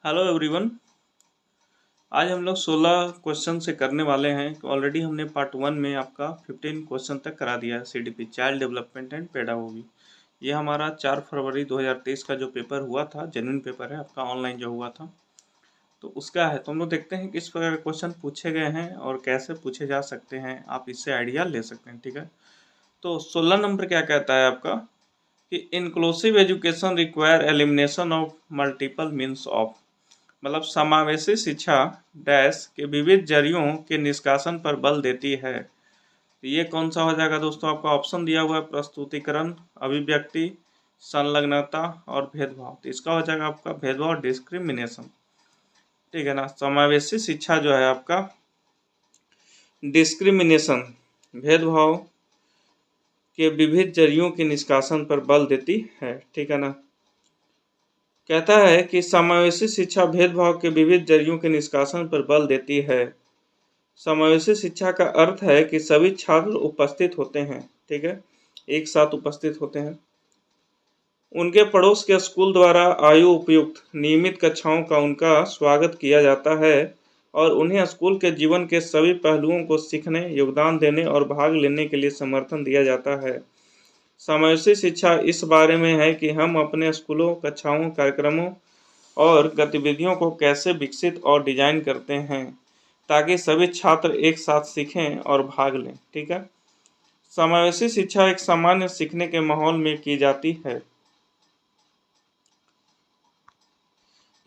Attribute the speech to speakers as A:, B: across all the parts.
A: Hello everyone. आज हम लोग 16 क्वेश्चन से करने वाले हैं। ऑलरेडी हमने पार्ट 1 में आपका 15 क्वेश्चन तक करा दिया है। CDP child development and pedagogy, ये हमारा 4 फरवरी 2023 का जो पेपर हुआ था, जेन्युइन पेपर है आपका, ऑनलाइन जो हुआ था, तो उसका है। तो हम लोग देखते हैं किस प्रकार के क्वेश्चन पूछे गए हैं और कैसे पूछे जा सकते हैं, आप इससे आइडिया ले सकते हैं। ठीक है, तो 16 नंबर क्या कहता है आपका कि inclusive education require elimination of multiple means of, मतलब समावेशी शिक्षा डैश के विविध जरियों के निष्कासन पर बल देती है। तो ये कौन सा हो जाएगा दोस्तों? आपका ऑप्शन दिया हुआ है प्रस्तुतिकरण, अभिव्यक्ति, संलग्नता और भेदभाव। तो इसका हो जाएगा आपका भेदभाव, डिस्क्रिमिनेशन। ठीक है ना। समावेशी शिक्षा जो है आपका डिस्क्रिमिनेशन, भेदभाव के विविध जरियों के निष्कासन पर बल देती है। ठीक है ना। कहता है कि समावेशी शिक्षा भेदभाव के विविध जरियों के निष्कासन पर बल देती है। समावेशी शिक्षा का अर्थ है कि सभी छात्र उपस्थित होते हैं। ठीक है, एक साथ उपस्थित होते हैं। उनके पड़ोस के स्कूल द्वारा आयु उपयुक्त नियमित कक्षाओं का उनका स्वागत किया जाता है और उन्हें स्कूल के जीवन के सभी पहलुओं को सीखने, योगदान देने और भाग लेने के लिए समर्थन दिया जाता है। समावेशी शिक्षा इस बारे में है कि हम अपने स्कूलों, कक्षाओं, कार्यक्रमों और गतिविधियों को कैसे विकसित और डिजाइन करते हैं ताकि सभी छात्र एक साथ सीखें और भाग लें। ठीक है, समावेशी शिक्षा एक सामान्य सीखने के माहौल में की जाती है,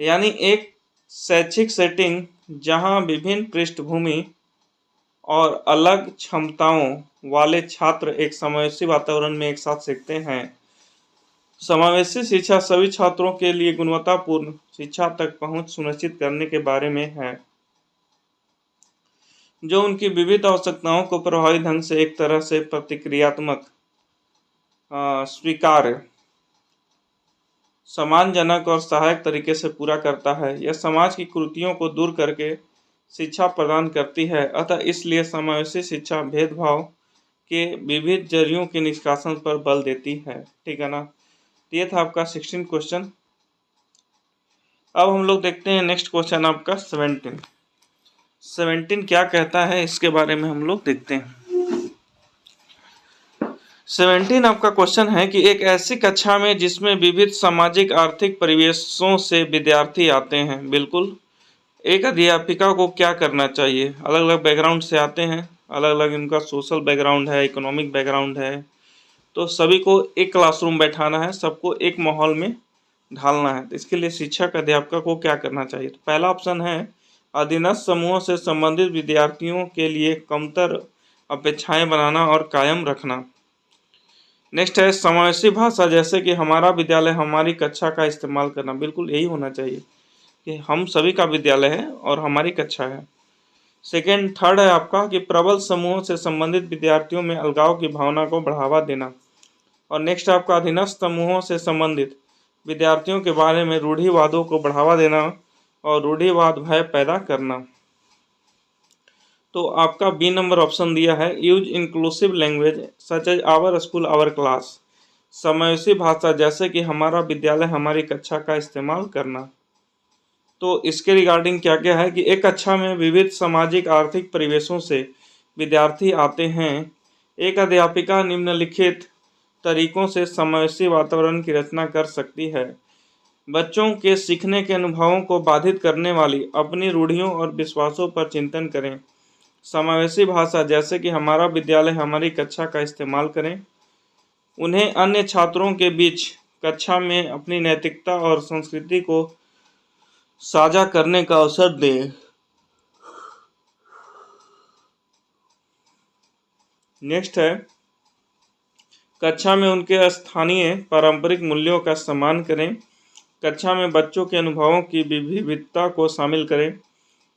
A: यानी एक शैक्षिक सेटिंग जहां विभिन्न पृष्ठभूमि और अलग क्षमताओं वाले छात्र एक समावेशी वातावरण में एक साथ सीखते हैं। समावेशी शिक्षा सभी छात्रों के लिए गुणवत्तापूर्ण शिक्षा तक पहुंच सुनिश्चित करने के बारे में है, जो उनकी विविध आवश्यकताओं को प्रभावी ढंग से एक तरह से प्रतिक्रियात्मक, स्वीकार्य, सम्मानजनक और सहायक तरीके से पूरा करता है। यह समाज की कुरीतियों को दूर करके शिक्षा प्रदान करती है। अतः इसलिए समावेशी शिक्षा भेदभाव के विविध जरियों के निष्कासन पर बल देती है। ठीक है ना। ये था आपका 16 क्वेश्चन। अब हम लोग देखते हैं नेक्स्ट क्वेश्चन आपका 17 क्या कहता है, इसके बारे में हम लोग देखते हैं। 17 आपका क्वेश्चन है कि एक ऐसी कक्षा में जिसमें विविध सामाजिक आर्थिक परिवेशों से विद्यार्थी आते हैं, बिल्कुल, एक अध्यापिका को क्या करना चाहिए? अलग अलग बैकग्राउंड से आते हैं, अलग अलग इनका सोशल बैकग्राउंड है, इकोनॉमिक बैकग्राउंड है, तो सभी को एक क्लासरूम बैठाना है, सबको एक माहौल में ढालना है। तो इसके लिए शिक्षक अध्यापक को क्या करना चाहिए? तो पहला ऑप्शन है अधीनस्थ समूहों से संबंधित विद्यार्थियों के लिए कमतर अपेक्षाएं बनाना और कायम रखना। नेक्स्ट है समावेशी भाषा, जैसे कि हमारा विद्यालय हमारी कक्षा का इस्तेमाल करना। बिल्कुल यही होना चाहिए कि हम सभी का विद्यालय है और हमारी कक्षा है। सेकेंड, थर्ड है आपका कि प्रबल समूहों से संबंधित विद्यार्थियों में अलगाव की भावना को बढ़ावा देना। और नेक्स्ट आपका अधीनस्थ समूहों से संबंधित विद्यार्थियों के बारे में रूढ़िवादों को बढ़ावा देना और रूढ़िवाद भय पैदा करना। तो आपका बी नंबर ऑप्शन दिया है, use inclusive language such as our school our class, समावेशी भाषा जैसे कि हमारा विद्यालय हमारी कक्षा का इस्तेमाल करना। तो इसके रिगार्डिंग क्या क्या है कि एक कक्षा में विविध सामाजिक आर्थिक परिवेशों से विद्यार्थी आते हैं। एक अध्यापिका निम्नलिखित तरीकों से समावेशी वातावरण की रचना कर सकती है। बच्चों के सीखने के अनुभवों को बाधित करने वाली अपनी रूढ़ियों और विश्वासों पर चिंतन करें। समावेशी भाषा जैसे कि हमारा विद्यालय हमारी कक्षा का इस्तेमाल करें। उन्हें अन्य छात्रों के बीच कक्षा में अपनी नैतिकता और संस्कृति को साझा करने का अवसर दें। नेक्स्ट है कक्षा में उनके स्थानीय पारंपरिक मूल्यों का सम्मान करें। कक्षा में बच्चों के अनुभवों की विविधता को शामिल करें।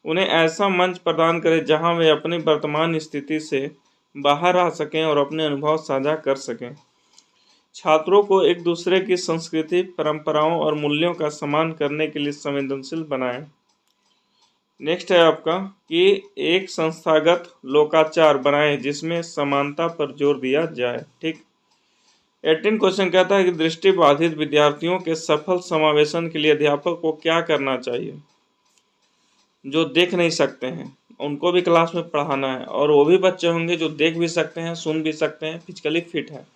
A: उन्हें ऐसा मंच प्रदान करें जहां वे अपनी वर्तमान स्थिति से बाहर आ सकें और अपने अनुभव साझा कर सकें। छात्रों को एक दूसरे की संस्कृति, परंपराओं और मूल्यों का सम्मान करने के लिए संवेदनशील बनाएं। नेक्स्ट है आपका कि एक संस्थागत लोकाचार बनाएं जिसमें समानता पर जोर दिया जाए। ठीक, 18 क्वेश्चन कहता है कि दृष्टिबाधित विद्यार्थियों के सफल समावेशन के लिए अध्यापक को क्या करना चाहिए। जो देख नहीं सकते हैं उनको भी क्लास में पढ़ाना है, और वो भी बच्चे होंगे जो देख भी सकते हैं, सुन भी सकते हैं, फिजिकली फिट है।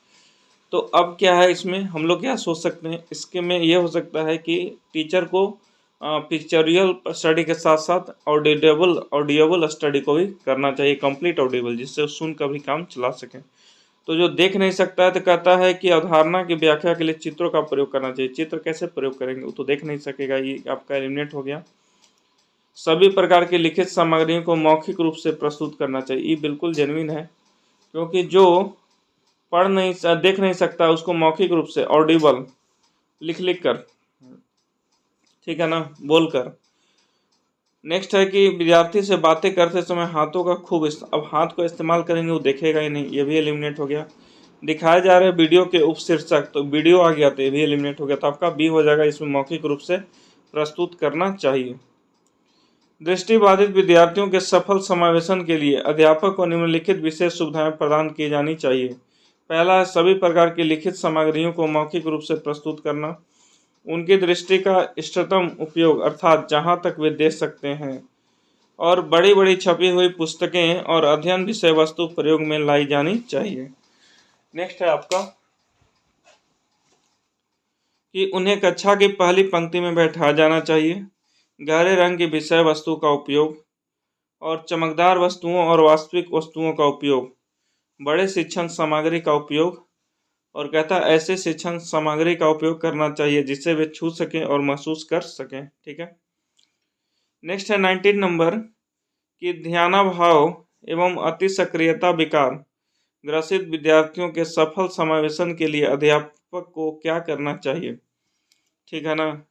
A: तो अब क्या है, इसमें हम लोग क्या सोच सकते हैं, इसके में ये हो सकता है कि टीचर को पिक्चरियल स्टडी के साथ साथ ऑडिएबल स्टडी को भी करना चाहिए, कंप्लीट ऑडिएबल, जिससे वो सुन कर भी काम चला सकें। तो जो देख नहीं सकता है तो कहता है कि अवधारणा की व्याख्या के लिए चित्रों का प्रयोग करना चाहिए। चित्र कैसे प्रयोग करेंगे, वो तो देख नहीं सकेगा, ये आपका एलिमिनेट हो गया। सभी प्रकार की लिखित सामग्रियों को मौखिक रूप से प्रस्तुत करना चाहिए, ये बिल्कुल जेन्युइन है, क्योंकि जो देख नहीं सकता उसको मौखिक रूप से ऑडिबल लिख कर, ठीक है ना, बोलकर। नेक्स्ट है कि विद्यार्थी से बातें करते समय हाथों का खूब अब हाथ को इस्तेमाल करेंगे वो देखेगा ही नहीं, ये भी एलिमिनेट हो गया। दिखाए जा रहे वीडियो के उपशीर्षक, तो वीडियो आ गया तो ये भी एलिमिनेट हो गया, तो आपका बी हो जाएगा, इसमें मौखिक रूप से प्रस्तुत करना चाहिए। दृष्टिबाधित विद्यार्थियों के सफल समावेशन के लिए अध्यापक को निम्नलिखित विशेष सुविधाएं प्रदान की जानी चाहिए। पहला है सभी प्रकार की लिखित सामग्रियों को मौखिक रूप से प्रस्तुत करना। उनकी दृष्टि का इष्टतम उपयोग, अर्थात जहां तक वे देख सकते हैं, और बड़ी बड़ी छपी हुई पुस्तकें और अध्ययन विषय वस्तु प्रयोग में लाई जानी चाहिए। नेक्स्ट है आपका कि उन्हें कक्षा की पहली पंक्ति में बैठाया जाना चाहिए। गहरे रंग की विषय वस्तु का उपयोग और चमकदार वस्तुओं और वास्तविक वस्तुओं का उपयोग, बड़े शिक्षण सामग्री का उपयोग, और कहता है ऐसे शिक्षण सामग्री का उपयोग करना चाहिए जिससे वे छू सकें और महसूस कर सकें। ठीक है। नेक्स्ट है 19 नंबर कि ध्यानाभाव एवं अति सक्रियता विकार ग्रसित विद्यार्थियों के सफल समावेशन के लिए अध्यापक को क्या करना चाहिए। ठीक है ना।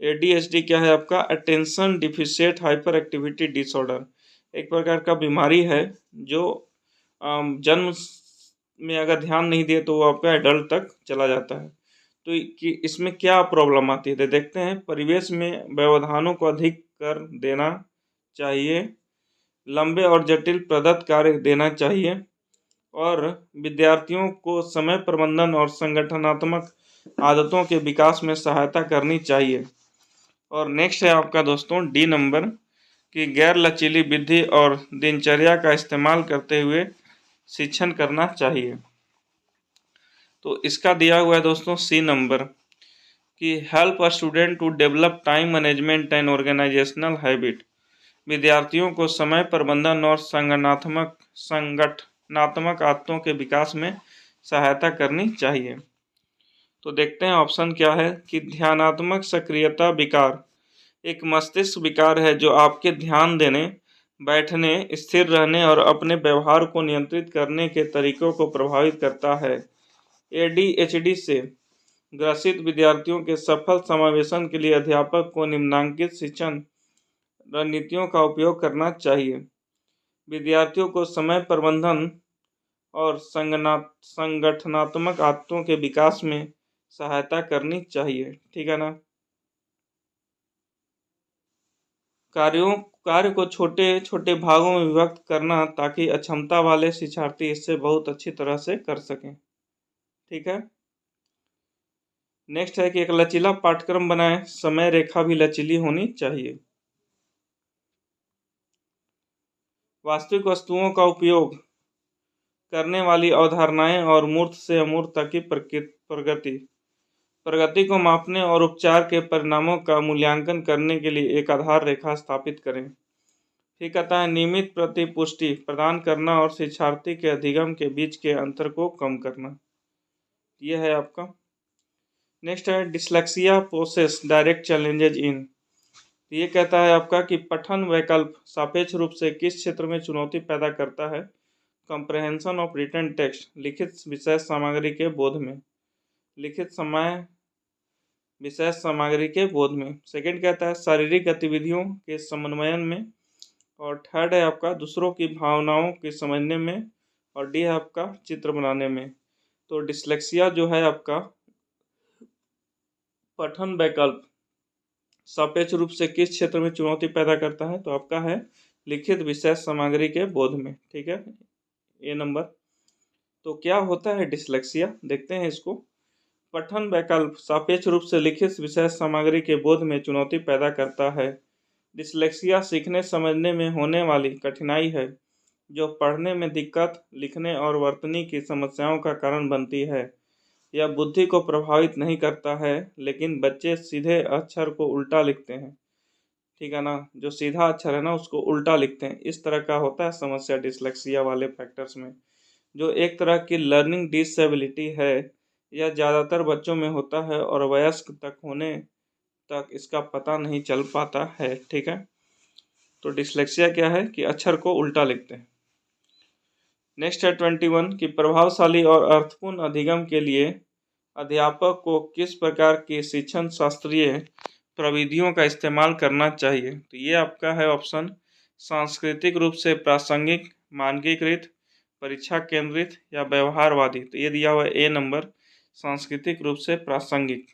A: ADHD क्या है आपका, attention deficit hyper activity disorder, एक प्रकार का बीमारी है जो जन्म में अगर ध्यान नहीं दिए तो वो आपका एडल्ट तक चला जाता है। तो कि इसमें क्या प्रॉब्लम आती है, तो देखते हैं। परिवेश में व्यवधानों को अधिक कर देना चाहिए, लंबे और जटिल प्रदत्त कार्य देना चाहिए, और विद्यार्थियों को समय प्रबंधन और संगठनात्मक आदतों के विकास में सहायता करनी चाहिए। और नेक्स्ट है आपका दोस्तों डी नंबर कि गैर लचीली विधि और दिनचर्या का इस्तेमाल करते हुए शिक्षण करना चाहिए। तो इसका दिया हुआ है दोस्तों सी नंबर कि help a student to develop time management and organisational habit, विद्यार्थियों को समय प्रबंधन और संगठनात्मक आदतों के विकास में सहायता करनी चाहिए। तो देखते हैं ऑप्शन क्या है कि ध्यानात्मक सक्रियता विकार एक मस्तिष्क विकार है जो आपके ध्यान देने, बैठने, स्थिर रहने और अपने व्यवहार को नियंत्रित करने के तरीकों को प्रभावित करता है। ADHD से ग्रसित विद्यार्थियों के सफल समावेशन के लिए अध्यापक को निम्नलिखित शिक्षण रणनीतियों का उपयोग करना चाहिए। विद्यार्थियों को समय प्रबंधन और संगठनात्मक आदतों के विकास में सहायता करनी चाहिए। ठीक है ना। कार्य को छोटे छोटे भागों में विभक्त करना ताकि अक्षमता वाले शिक्षार्थी इससे बहुत अच्छी तरह से कर सकें। ठीक है। नेक्स्ट है कि एक लचीला पाठ्यक्रम बनाएं, समय रेखा भी लचीली होनी चाहिए। वास्तविक वस्तुओं का उपयोग करने वाली अवधारणाएं और मूर्त से अमूर्त तक की प्रगति को मापने और उपचार के परिणामों का मूल्यांकन करने के लिए एक आधार रेखा स्थापित करें। ठीक कहता है नियमित प्रतिपुष्टि प्रदान करना और शिक्षार्थी के अधिगम के बीच के अंतर को कम करना। यह है आपका। नेक्स्ट है डिसलेक्सिया पोसेस डायरेक्ट चैलेंजेज इन, ये कहता है आपका कि पठन वैकल्प सापेक्ष रूप से किस क्षेत्र में चुनौती पैदा करता है। कंप्रहेंशन ऑफ रिटन टेक्स्ट, लिखित विषय सामग्री के बोध में, लिखित समय विषय सामग्री के बोध में। सेकंड कहता है शारीरिक गतिविधियों के समन्वयन में, और थर्ड है आपका दूसरों की भावनाओं के समझने में, और डी है आपका चित्र बनाने में। तो डिसलेक्सिया जो है आपका पठन वैकल्प सापेक्ष रूप से किस क्षेत्र में चुनौती पैदा करता है, तो आपका है लिखित विषय सामग्री के बोध में। ठीक है, ए नंबर। तो क्या होता है डिसलेक्सिया, देखते हैं इसको। पठन वैकल्प सापेक्ष रूप से लिखित विषय सामग्री के बोध में चुनौती पैदा करता है। डिसलेक्सिया सीखने समझने में होने वाली कठिनाई है जो पढ़ने में दिक्कत, लिखने और वर्तनी की समस्याओं का कारण बनती है। यह बुद्धि को प्रभावित नहीं करता है, लेकिन बच्चे सीधे अक्षर को उल्टा लिखते हैं। ठीक है ना, जो सीधा अक्षर है ना उसको उल्टा लिखते हैं। इस तरह का होता है समस्या डिसलेक्सिया वाले फैक्टर्स में, जो एक तरह की लर्निंग डिसेबिलिटी है। यह ज़्यादातर बच्चों में होता है और वयस्क तक होने तक इसका पता नहीं चल पाता है। ठीक है, तो डिसलेक्सिया क्या है कि अक्षर को उल्टा लिखते हैं। नेक्स्ट है 21 कि प्रभावशाली और अर्थपूर्ण अधिगम के लिए अध्यापक को किस प्रकार की शिक्षण शास्त्रीय प्रविधियों का इस्तेमाल करना चाहिए। तो ये आपका है ऑप्शन, सांस्कृतिक रूप से प्रासंगिक, मानकीकृत, परीक्षा केंद्रित या व्यवहारवादी। तो ये दिया हुआ है ए नंबर, सांस्कृतिक रूप से प्रासंगिक।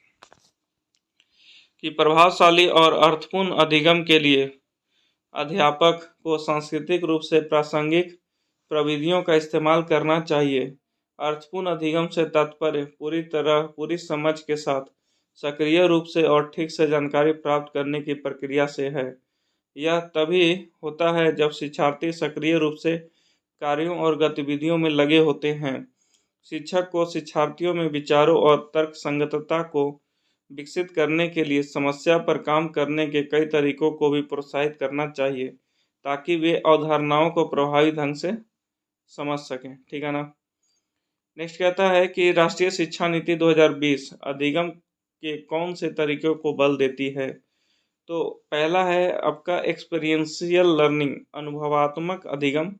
A: कि प्रभावशाली और अर्थपूर्ण अधिगम के लिए अध्यापक को सांस्कृतिक रूप से प्रासंगिक प्रविधियों का इस्तेमाल करना चाहिए। अर्थपूर्ण अधिगम से तात्पर्य पूरी समझ के साथ सक्रिय रूप से और ठीक से जानकारी प्राप्त करने की प्रक्रिया से है। यह तभी होता है जब शिक्षार्थी सक्रिय रूप से कार्यों और गतिविधियों में लगे होते हैं। शिक्षक को शिक्षार्थियों में विचारों और तर्क संगतता को विकसित करने के लिए समस्या पर काम करने के कई तरीकों को भी प्रोत्साहित करना चाहिए, ताकि वे अवधारणाओं को प्रभावी ढंग से समझ सकें। ठीक है ना। नेक्स्ट कहता है कि राष्ट्रीय शिक्षा नीति 2020 अधिगम के कौन से तरीकों को बल देती है। तो पहला है आपका एक्सपीरियंशियल लर्निंग, अनुभवात्मक अधिगम।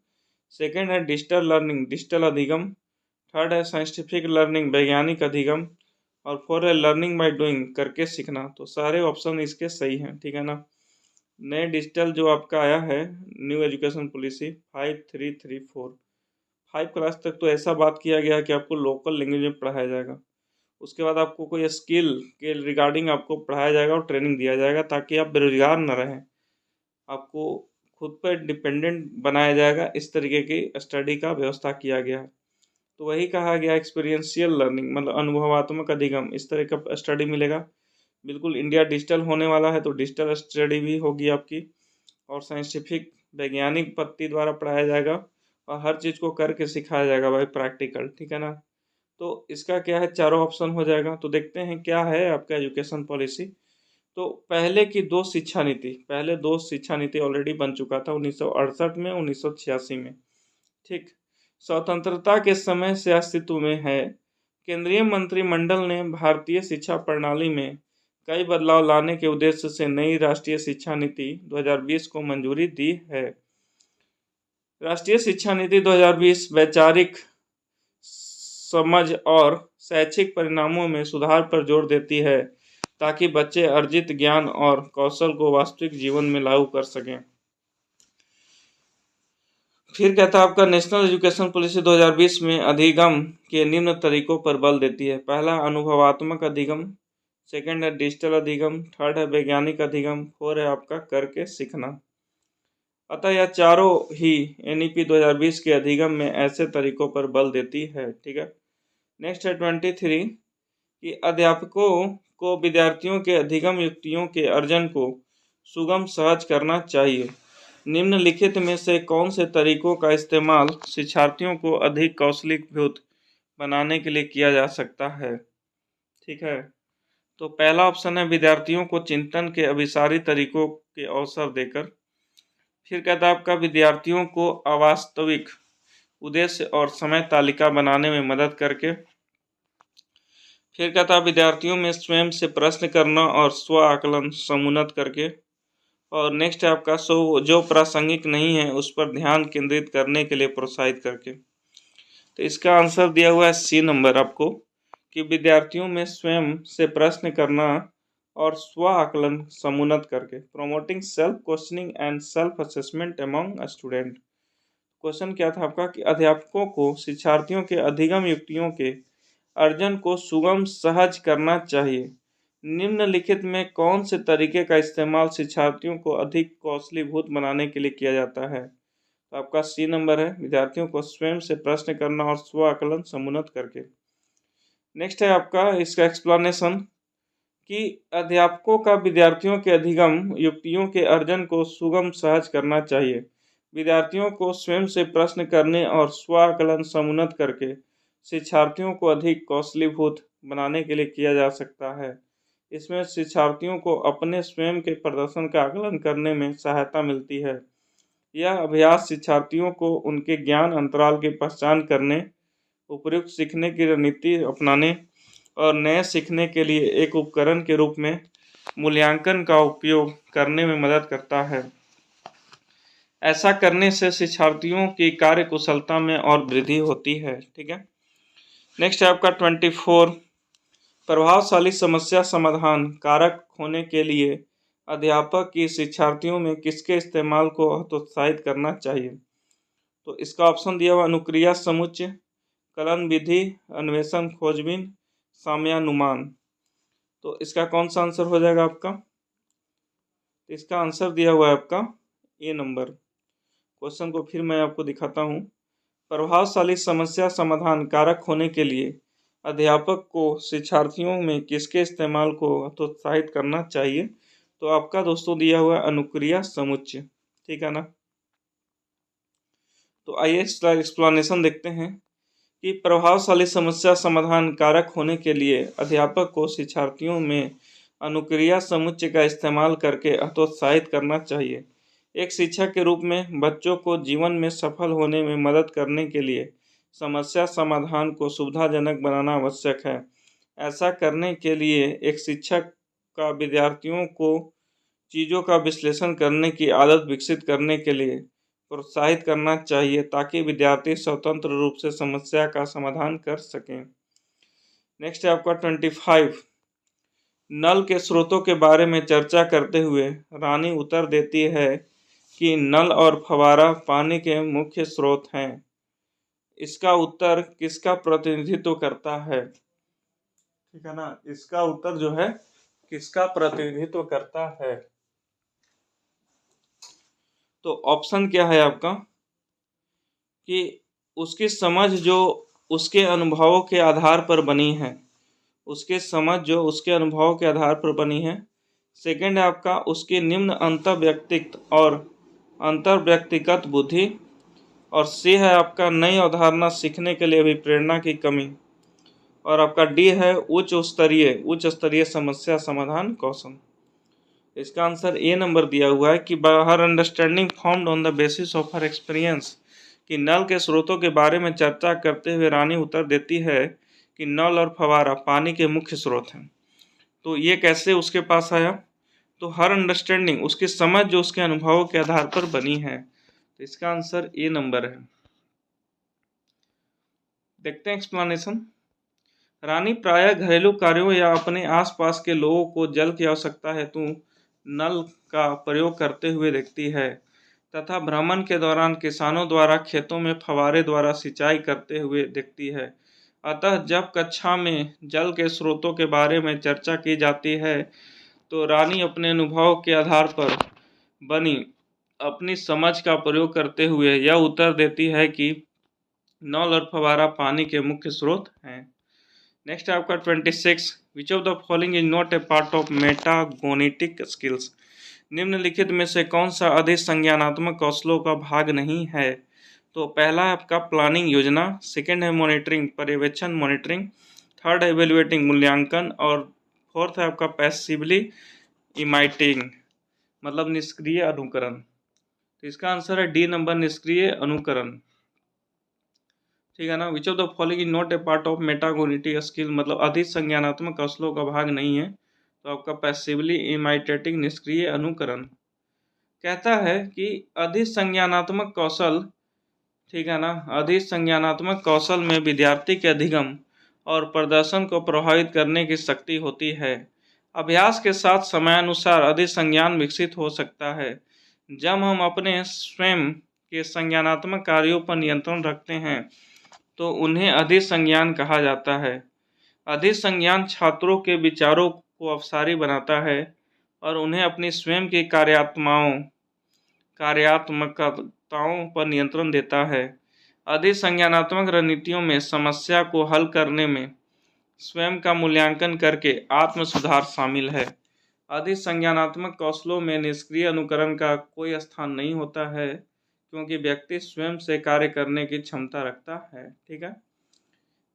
A: सेकंड है डिजिटल लर्निंग, डिजिटल अधिगम। थर्ड है साइंटिफिक लर्निंग, वैज्ञानिक अधिगम। और फोर्थ है लर्निंग बाय डूइंग, करके सीखना। तो सारे ऑप्शन इसके सही हैं। ठीक है ना। नए डिजिटल जो आपका आया है न्यू एजुकेशन पॉलिसी 5334, 5 क्लास तक तो ऐसा बात किया गया कि आपको लोकल लैंग्वेज में पढ़ाया जाएगा। उसके बाद आपको कोई स्किल के रिगार्डिंग आपको पढ़ाया जाएगा और ट्रेनिंग दिया जाएगा, ताकि आप बेरोजगार न रहें। आपको खुद पर डिपेंडेंट बनाया जाएगा। इस तरीके की स्टडी का व्यवस्था किया गया है। तो वही कहा गया एक्सपीरियंशियल लर्निंग, मतलब अनुभवात्मक अधिगम, इस तरह का स्टडी मिलेगा। बिल्कुल इंडिया डिजिटल होने वाला है तो डिजिटल स्टडी भी होगी आपकी, और साइंटिफिक वैज्ञानिक पद्धति द्वारा पढ़ाया जाएगा, और हर चीज़ को करके सिखाया जाएगा भाई, प्रैक्टिकल। ठीक है ना। तो इसका क्या है, चारों ऑप्शन हो जाएगा। तो देखते हैं क्या है आपका एजुकेशन पॉलिसी। तो पहले दो शिक्षा नीति ऑलरेडी बन चुका था 1968 में, 1986 में। ठीक, स्वतंत्रता के समय से अस्तित्व में है। केंद्रीय मंत्रिमंडल ने भारतीय शिक्षा प्रणाली में कई बदलाव लाने के उद्देश्य से नई राष्ट्रीय शिक्षा नीति 2020 को मंजूरी दी है। राष्ट्रीय शिक्षा नीति 2020 वैचारिक समझ और शैक्षिक परिणामों में सुधार पर जोर देती है, ताकि बच्चे अर्जित ज्ञान और कौशल को वास्तविक जीवन में लागू कर सकें। फिर कहता है आपका नेशनल एजुकेशन पॉलिसी 2020 में अधिगम के निम्न तरीकों पर बल देती है। पहला अनुभवात्मक अधिगम, सेकंड है डिजिटल अधिगम, थर्ड है वैज्ञानिक अधिगम, फोर है आपका करके सीखना। अतः यह चारों ही एनईपी 2020 के अधिगम में ऐसे तरीकों पर बल देती है। ठीक है। नेक्स्ट है 23 कि अध्यापकों को विद्यार्थियों के अधिगम युक्तियों के अर्जन को सुगम सहज करना चाहिए। निम्नलिखित में से कौन से तरीकों का इस्तेमाल शिक्षार्थियों को अधिक कौशलीभूत बनाने के लिए किया जा सकता है। ठीक है। तो पहला ऑप्शन है विद्यार्थियों को चिंतन के अभिसारी तरीकों के अवसर देकर। फिर कहता है आपका विद्यार्थियों को अवास्तविक उद्देश्य और समय तालिका बनाने में मदद करके। फिर कहता है विद्यार्थियों में स्वयं से प्रश्न करना और स्व आकलन समुन्नत करके। और नेक्स्ट है आपका जो प्रासंगिक नहीं है उस पर ध्यान केंद्रित करने के लिए प्रोत्साहित करके। तो इसका आंसर दिया हुआ है सी नंबर आपको, कि विद्यार्थियों में स्वयं से प्रश्न करना और स्व आकलन समुन्नत करके। Promoting self questioning and self assessment among student. Question क्या था आपका कि अध्यापकों को शिक्षार्थियों के अधिगम युक्तियों के अर्जन को सुगम सहज करना चाहिए। निम्नलिखित में कौन से तरीके का इस्तेमाल शिक्षार्थियों को अधिक कौशलीभूत बनाने के लिए किया जाता है। तो आपका सी नंबर है, विद्यार्थियों को स्वयं से प्रश्न करना और स्व आकलन समुन्नत करके। नेक्स्ट है आपका इसका एक्सप्लेनेशन कि अध्यापकों का विद्यार्थियों के अधिगम युक्तियों के अर्जन को सुगम सहज करना चाहिए। विद्यार्थियों को स्वयं से प्रश्न करने और स्व आकलन समुन्नत करके शिक्षार्थियों को अधिक कौशलीभूत बनाने के लिए किया जा सकता है। इसमें शिक्षार्थियों को अपने स्वयं के प्रदर्शन का आकलन करने में सहायता मिलती है। यह अभ्यास शिक्षार्थियों को उनके ज्ञान अंतराल की पहचान करने, उपयुक्त सीखने की रणनीति अपनाने और नए सीखने के लिए एक उपकरण के रूप में मूल्यांकन का उपयोग करने में मदद करता है। ऐसा करने से शिक्षार्थियों की कार्य कुशलता में और वृद्धि होती है। ठीक है। नेक्स्ट है आपका 24, प्रभावशाली समस्या समाधान कारक होने के लिए अध्यापक की शिक्षार्थियों में किसके इस्तेमाल को हतोत्साहित करना चाहिए। तो इसका ऑप्शन दिया हुआ अनुक्रिया समुच्चय, कलन विधि, अन्वेषण खोजबीन, साम्यानुमान। तो इसका कौन सा आंसर हो जाएगा आपका? इसका आंसर दिया हुआ है आपका ए नंबर। क्वेश्चन को फिर मैं आपको दिखाता हूँ। प्रभावशाली समस्या समाधान कारक होने के लिए अध्यापक को शिक्षार्थियों में किसके इस्तेमाल को हतोत्साहित करना चाहिए। तो आपका दोस्तों दिया हुआ अनुक्रिया समुच्चय। ठीक है ना। तो आइए इसका एक्सप्लेनेशन देखते हैं कि प्रभावशाली समस्या समाधान कारक होने के लिए अध्यापक को शिक्षार्थियों में अनुक्रिया समुच्चय का इस्तेमाल करके हतोत्साहित करना चाहिए। एक शिक्षक के रूप में बच्चों को जीवन में सफल होने में मदद करने के लिए समस्या समाधान को सुविधाजनक बनाना आवश्यक है। ऐसा करने के लिए एक शिक्षक का विद्यार्थियों को चीज़ों का विश्लेषण करने की आदत विकसित करने के लिए प्रोत्साहित करना चाहिए ताकि विद्यार्थी स्वतंत्र रूप से समस्या का समाधान कर सकें। नेक्स्ट है आपका 25, नल के स्रोतों के बारे में चर्चा करते हुए रानी उत्तर देती है कि नल और फव्वारा पानी के मुख्य स्रोत हैं। इसका उत्तर किसका प्रतिनिधित्व करता है? ठीक है ना। इसका उत्तर जो है किसका प्रतिनिधित्व करता है? तो ऑप्शन क्या है आपका कि उसकी समझ जो उसके अनुभवों के आधार पर बनी है, उसके समझ जो उसके अनुभवों के आधार पर बनी है। सेकंड है आपका उसकी निम्न अंतर्व्यक्तित्व और अंतर्व्यक्तिगत बुद्धि। और सी है आपका नई अवधारणा सीखने के लिए भी प्रेरणा की कमी। और आपका डी है उच्च स्तरीय समस्या समाधान कौशल। इसका आंसर ए नंबर दिया हुआ है कि हर understanding formed on the basis of हर एक्सपीरियंस, कि नल के स्रोतों के बारे में चर्चा करते हुए रानी उत्तर देती है कि नल और फव्वारा पानी के मुख्य स्रोत हैं। तो ये कैसे उसके पास आया? तो हर अंडरस्टैंडिंग उसकी समझ जो उसके अनुभवों के आधार पर बनी है। तो इसका आंसर ए नंबर है। देखते हैं एक्सप्लेनेशन। रानी प्रायः घरेलू कार्यों या अपने आसपास के लोगों को जल की आवश्यकता हेतु नल का प्रयोग करते हुए देखती है तथा भ्रमण के दौरान किसानों द्वारा खेतों में फव्वारे द्वारा सिंचाई करते हुए देखती है। अतः जब कक्षा में जल के स्रोतों के बारे में चर्चा की जाती है तो रानी अपने अनुभव के आधार पर बनी अपनी समझ का प्रयोग करते हुए यह उत्तर देती है कि नल और फव्वारा पानी के मुख्य स्रोत हैं। नेक्स्ट है आपका 26, which of the following is not a part of metacognitive skills. निम्नलिखित में से कौन सा अधिसंज्ञानात्मक कौशलों का भाग नहीं है। तो पहला है आपका प्लानिंग योजना, सेकंड है मॉनिटरिंग पर्यवेक्षण मॉनिटरिंग, थर्ड है इवेल्युएटिंग मूल्यांकन और फोर्थ है आपका पैसिवली इमाइटिंग मतलब निष्क्रिय अनुकरण। तो इसका आंसर है डी नंबर निष्क्रिय अनुकरण। ठीक है ना। Which of the following is not a part of metacognitive skill मतलब अधिसंज्ञानात्मक कौशलों का भाग नहीं है। तो आपका पैसिवली इमाइटेटिंग निष्क्रिय अनुकरण कहता है कि अधिसंज्ञानात्मक कौशल, ठीक है ना, अधिसंज्ञानात्मक कौशल में विद्यार्थी के अधिगम और प्रदर्शन को प्रभावित करने की शक्ति होती है। अभ्यास के साथ समयानुसार अधिसंज्ञान विकसित हो सकता है। जब हम अपने स्वयं के संज्ञानात्मक कार्यों पर नियंत्रण रखते हैं तो उन्हें अधिसंज्ञान कहा जाता है। अधिसंज्ञान छात्रों के विचारों को अवसारी बनाता है और उन्हें अपनी स्वयं की कार्यात्मकता आवश्यकताओं पर नियंत्रण देता है। अधिसंज्ञानात्मक रणनीतियों में समस्या को हल करने में स्वयं का मूल्यांकन करके आत्म सुधार शामिल है। अधिसंज्ञानात्मक कौशलों में निष्क्रिय अनुकरण का कोई स्थान नहीं होता है, क्योंकि व्यक्ति स्वयं से कार्य करने की क्षमता रखता है। ठीक है।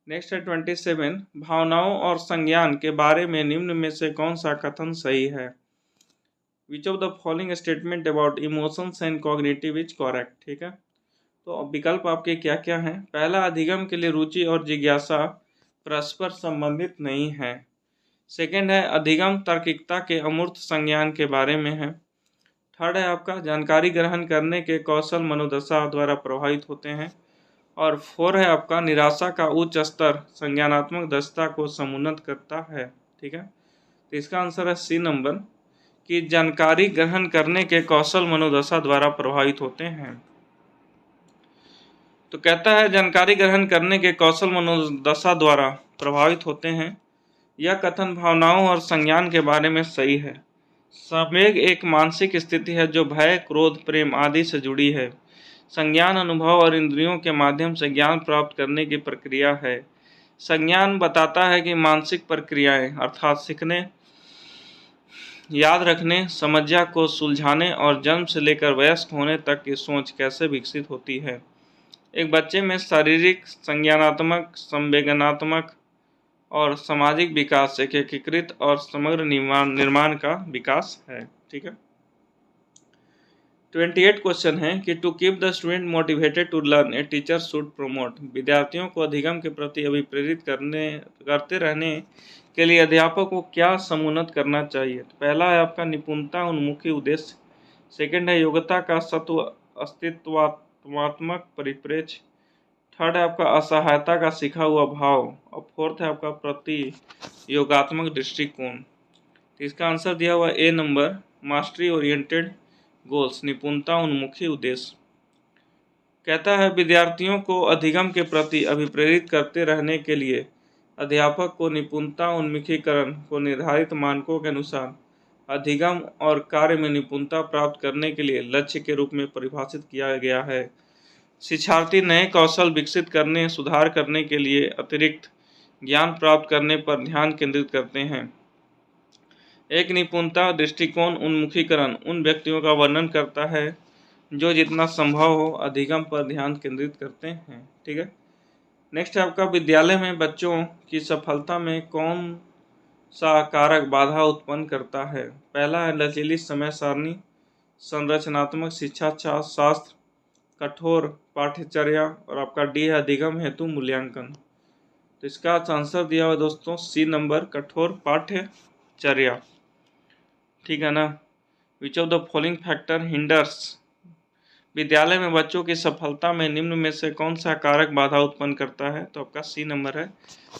A: नेक्स्ट है 27, भावनाओं और संज्ञान के बारे में निम्न में से कौन सा कथन सही है? विच of the following statement about emotions and cognitive is correct? ठीक है। तो अब विकल्प आपके क्या क्या हैं? पहला, अधिगम के लिए रुचि और जिज्ञासा परस्पर संबंधित नहीं है। सेकंड है, अधिगम तार्किकता के अमूर्त संज्ञान के बारे में है। थर्ड है आपका, जानकारी ग्रहण करने के कौशल मनोदशा द्वारा प्रभावित होते हैं। और फोर है आपका, निराशा का उच्च स्तर संज्ञानात्मक दक्षता को समुन्नत करता है। ठीक है। तो इसका आंसर है सी नंबर, कि जानकारी ग्रहण करने के कौशल मनोदशा द्वारा प्रभावित होते हैं। तो कहता है जानकारी ग्रहण करने के कौशल मनोदशा द्वारा प्रभावित होते हैं। यह कथन भावनाओं और संज्ञान के बारे में सही है। संवेग एक मानसिक स्थिति है जो भय, क्रोध, प्रेम आदि से जुड़ी है। संज्ञान अनुभव और इंद्रियों के माध्यम से ज्ञान प्राप्त करने की प्रक्रिया है। संज्ञान बताता है कि मानसिक प्रक्रियाएं अर्थात सीखने, याद रखने, समस्या को सुलझाने और जन्म से लेकर वयस्क होने तक की सोच कैसे विकसित होती है। एक बच्चे में शारीरिक, संज्ञानात्मक, संवेदनात्मक और सामाजिक विकास एक एकीकृत और समग्र निर्माण का विकास है। ठीक है। 28 क्वेश्चन है कि to keep the student motivated to learn a teacher should promote. विद्यार्थियों को अधिगम के प्रति अभिप्रेरित करते रहने के लिए अध्यापक को क्या समुन्नत करना चाहिए? तो पहला है आपका निपुणता उन्मुखी उद्देश्य। सेकंड है योग्यता का सत्व अस्तित्वात्मक परिप्रेक्ष्य। थर्ड है आपका असहायता का सीखा हुआ भाव। और फोर्थ है आपका प्रतियोगात्मक दृष्टिकोण। तो इसका आंसर दिया हुआ ए नंबर, मास्टरी ओरिएंटेड गोल्स, निपुणता उन्मुखी उद्देश्य। कहता है विद्यार्थियों को अधिगम के प्रति अभिप्रेरित करते रहने के लिए अध्यापक को निपुणता उन्मुखीकरण को निर्धारित मानकों के अनुसार अधिगम और कार्य में निपुणता प्राप्त करने के लिए लक्ष्य के रूप में परिभाषित किया गया है। शिक्षार्थी नए कौशल विकसित करने, सुधार करने के लिए अतिरिक्त ज्ञान प्राप्त करने पर ध्यान केंद्रित करते हैं। एक निपुणता दृष्टिकोण उन्मुखीकरण उन व्यक्तियों का वर्णन करता है जो जितना संभव हो अधिगम पर ध्यान केंद्रित करते हैं। ठीक है। नेक्स्ट है आपका, विद्यालय में बच्चों की सफलता में कौन सा कारक बाधा उत्पन्न करता है? पहला है लचीली समय सारणी, संरचनात्मक शिक्षा शास्त्र, कठोर पाठ्यचर्या और आपका डी है अधिगम हेतु मूल्यांकन। तो इसका आंसर दिया हुआ दोस्तों सी नंबर, कठोर पाठ्यचर्या। ठीक है ना। Which of the following factor hinders. विद्यालय में बच्चों की सफलता में निम्न में से कौन सा कारक बाधा उत्पन्न करता है? तो आपका सी नंबर है,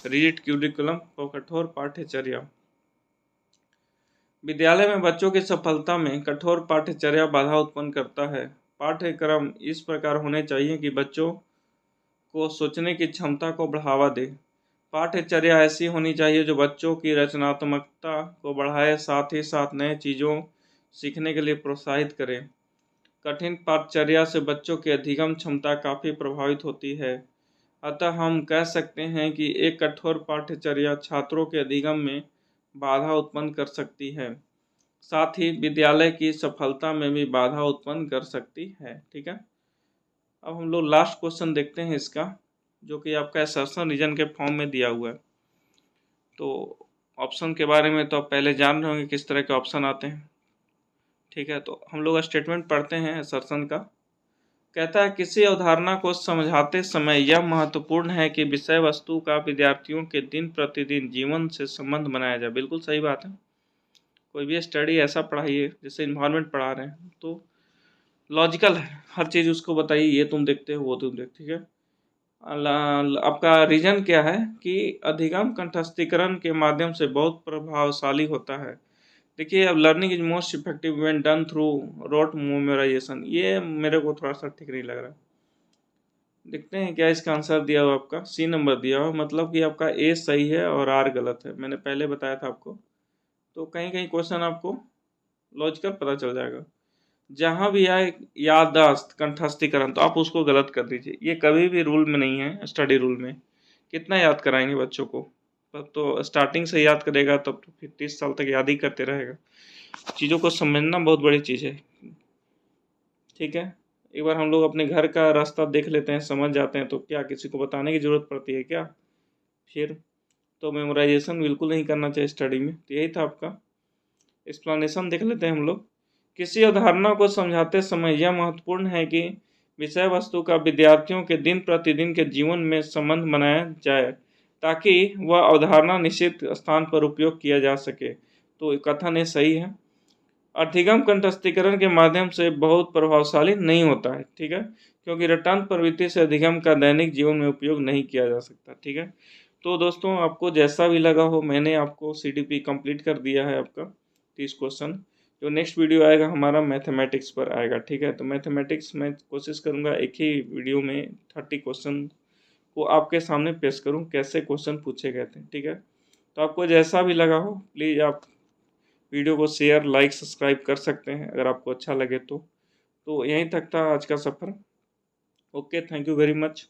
A: रिजिड क्यूरिकुलम और कठोर पाठ्यचर्या। विद्यालय में बच्चों की सफलता में कठोर पाठ्यचर्या बाधा उत्पन्न करता है। पाठ्यक्रम इस प्रकार होने चाहिए कि बच्चों को सोचने की क्षमता को बढ़ावा दे। पाठ्यचर्या ऐसी होनी चाहिए जो बच्चों की रचनात्मकता को बढ़ाए, साथ ही साथ नए चीज़ों सीखने के लिए प्रोत्साहित करे। कठिन पाठ्यचर्या से बच्चों की अधिगम क्षमता काफ़ी प्रभावित होती है। अतः हम कह सकते हैं कि एक कठोर पाठ्यचर्या छात्रों के अधिगम में बाधा उत्पन्न कर सकती है, साथ ही विद्यालय की सफलता में भी बाधा उत्पन्न कर सकती है। ठीक है। अब हम लोग लास्ट क्वेश्चन देखते हैं इसका, जो कि आपका असर्शन रीजन के फॉर्म में दिया हुआ है। तो ऑप्शन के बारे में तो आप पहले जान रहे होंगे किस तरह के ऑप्शन आते हैं। ठीक है। तो हम लोग स्टेटमेंट पढ़ते हैं असर्शन का। कहता है किसी अवधारणा को समझाते समय यह महत्वपूर्ण है कि विषय वस्तु का विद्यार्थियों के दिन प्रतिदिन जीवन से संबंध बनाया जाए। बिल्कुल सही बात है। कोई भी स्टडी ऐसा पढ़ाइए जैसे इन्वायरमेंट पढ़ा रहे हैं तो लॉजिकल है, हर चीज़ उसको बताइए, ये तुम देखते हो वो तुम देखते। ठीक है। आपका रीजन क्या है कि अधिगम कंठस्थीकरण के माध्यम से बहुत प्रभावशाली होता है। देखिए, अब learning is most effective when done through rote memorisation, ये मेरे को थोड़ा सा ठीक नहीं लग रहा। देखते हैं क्या इसका आंसर दिया हुआ, आपका सी नंबर दिया हुआ, मतलब कि आपका ए सही है और आर गलत है। मैंने पहले बताया था आपको, तो कहीं कहीं क्वेश्चन आपको लॉजिकल पता चल जाएगा। जहाँ भी आए याददाश्त कंठस्थीकरण तो आप उसको गलत कर दीजिए। ये कभी भी रूल में नहीं है, स्टडी रूल में। कितना याद कराएंगे बच्चों को? तब तो स्टार्टिंग से याद करेगा तब तो फिर 30 साल तक याद ही करते रहेगा। चीज़ों को समझना बहुत बड़ी चीज़ है। ठीक है, एक बार हम लोग अपने घर का रास्ता देख लेते हैं, समझ जाते हैं, तो क्या किसी को बताने की ज़रूरत पड़ती है क्या? फिर तो मेमोराइजेशन बिल्कुल नहीं करना चाहिए स्टडी में। तो यही था आपका एक्सप्लेनेशन। देख लेते हैं हम लोग। किसी अवधारणा को समझाते समय यह महत्वपूर्ण है कि विषय वस्तु का विद्यार्थियों के दिन प्रतिदिन के जीवन में संबंध बनाया जाए ताकि वह अवधारणा निश्चित स्थान पर उपयोग किया जा सके। तो कथन ये सही है। अधिगम कंठस्थीकरण के माध्यम से बहुत प्रभावशाली नहीं होता है, ठीक है, क्योंकि रटान प्रवृत्ति से अधिगम का दैनिक जीवन में उपयोग नहीं किया जा सकता। ठीक है, तो दोस्तों आपको जैसा भी लगा हो, मैंने आपको सीडीपी कंप्लीट कर दिया है आपका 30 क्वेश्चन। जो नेक्स्ट वीडियो आएगा हमारा मैथमेटिक्स पर आएगा। ठीक है, तो मैथमेटिक्स में कोशिश करूँगा एक ही वीडियो में 30 क्वेश्चन को आपके सामने पेश करूँ, कैसे क्वेश्चन पूछे गए थे। ठीक है, तो आपको जैसा भी लगा हो प्लीज़ आप वीडियो को शेयर, लाइक, सब्सक्राइब कर सकते हैं अगर आपको अच्छा लगे तो। यहीं तक था आज का सफ़र। Okay, thank you very much.